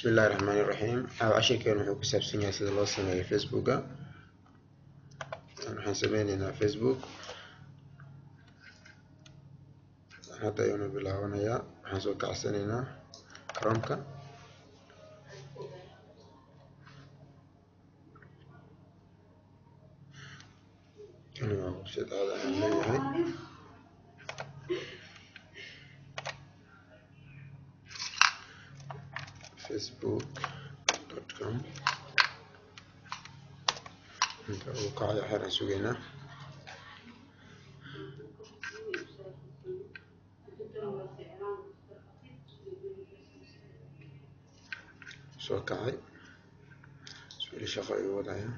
بسم الله الرحمن الرحيم. عشركeen wuxuu ku saabsan yahay sida loo sameeyo facebooka. waxaan sameynaynaa facebook hadda ayuuna bilaabanayaa. waxaan soo kacsanaynaa chromeka. kani waa website aad aan leeyahay. facebook.com inta uu kacay xeran sugaynaa. soo kacay weli shaqo ayuu wadaya.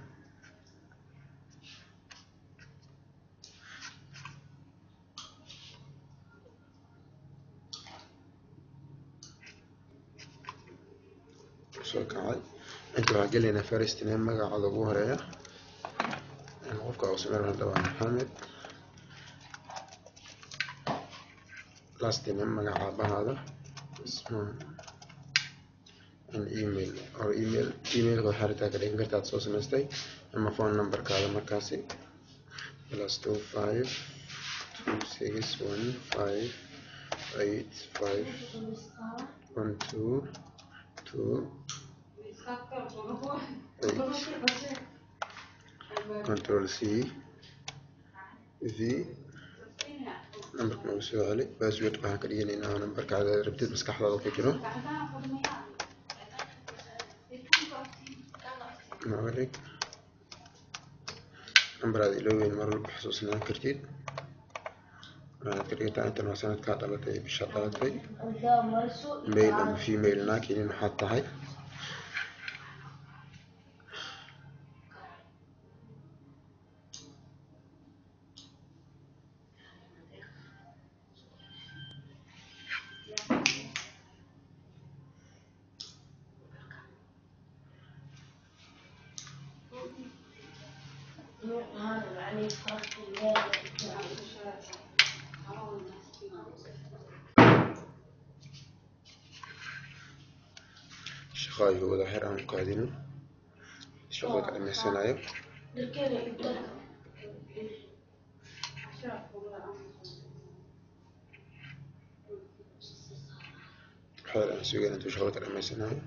soo kacay inta waxaa gelaynaa first name magacooda ugu horeeya. qofka uu sameyn hadda waa Maxamed. last name magaca aabahaada. an email or emailka waxaa rabtaa ka dhigan kartaa soo samaystay ama phone numberkaada markaasi +25 2615851228 control C V numberka nagu soo celi. password waxaan ka dhiganaynaa numberkaada rabtid maskaxdaada ku jiro. mawlig numberada ilooweyn mar walba xasuusnaan kartid. waxaad ka dhigataa intan waa sanadkaa dhalatay bisha dhalatay. male ama female naakinin waxaad tahay. shaqo ayuu wada xir aan qaadino. shaqada ka dhamaysanayo. xeer aan sugayna intuu shaqada ka dhamaysanayo.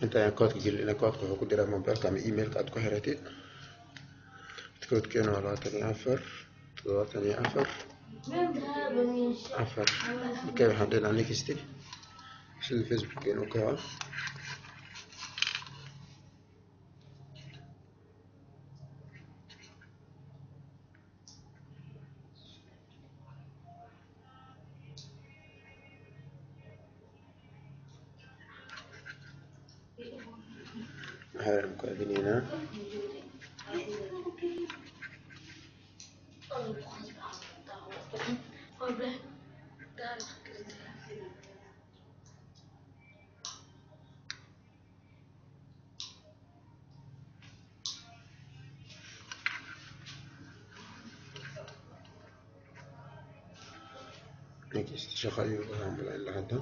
inta ayaan koodka gelina. koodka wuxuu ku diraa mobilka ama emailka aad ku xiratid. koodkeena waa 24 okay. waxaan dhehnaa next sida facebookgeena u kaco. waxaan ku aadinaynaa next shaqo ayuu wadaa mala ilaa hadda.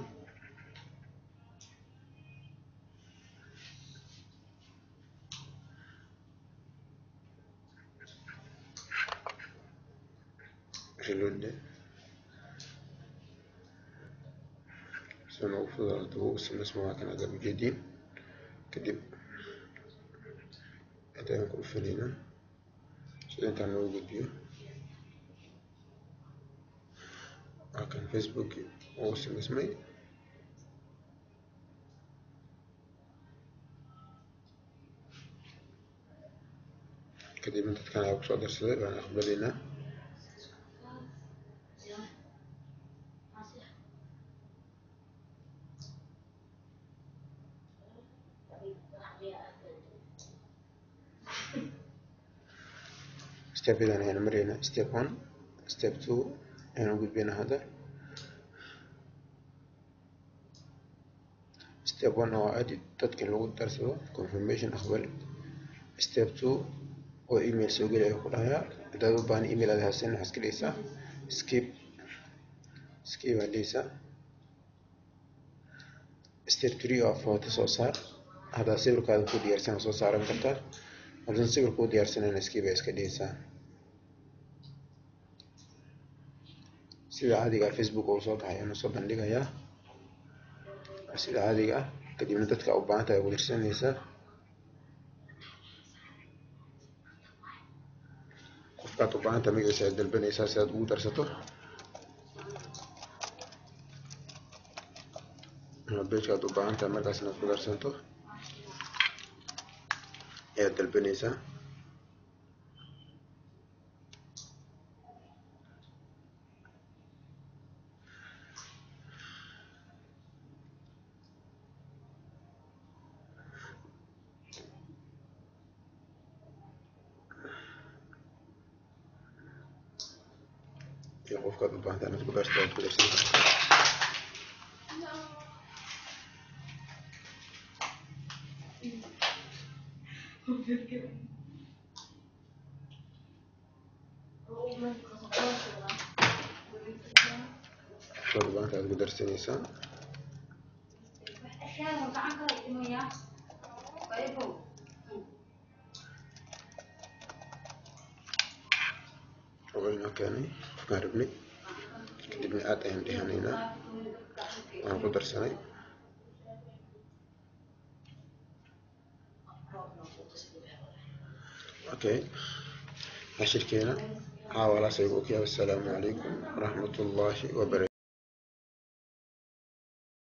reload soo fududaato ugu samaysmo waa kan aad ujeediin. kadib inta ayaan ku dhufanaynaa sida intaan loogu gudbiyo. waa kan facebook ugu samaysmay. kadib dadkan ayaa kusoo darsaday waan aqbalaynaa. step إذا هنا مرينا step 1 step 2 هنا نقول بينا هذا step 1 هو أدي تدخل لغة درسه confirmation أخبار step 2 هو إيميل سوق لي يقول هيا إذا بان إيميل هذا هسين حسك ليسا skip ليسا step 3 أو فوتو صار هذا سيبر كذا كود يرسم صار مكتر هذا سيبر كود يرسم أنا skip بس كديسا sida caadiga ah Facebook oo soo baxay ama soo bandhigaya sida caadiga ah kadibna dadka u baahan tahay ugu dirsanaysa qofkaad u baahan tahay magaciisa aad dalbanaysaa si aad ugu darsato ama page aad u baahan tahay markaasna aad ku darsanto ayaad dalbanaysaa qofkaad u baahan tahay inaad ku darsato aad ku darsan kartaa qofkaad u baahan tahay aad ku darsanaysaa وين كاني قاربني كتبني عاد عندي هنا أنا قدر سنة أوكي عشر كينا حاول أسيبك والسلام عليكم ورحمة الله وبركاته.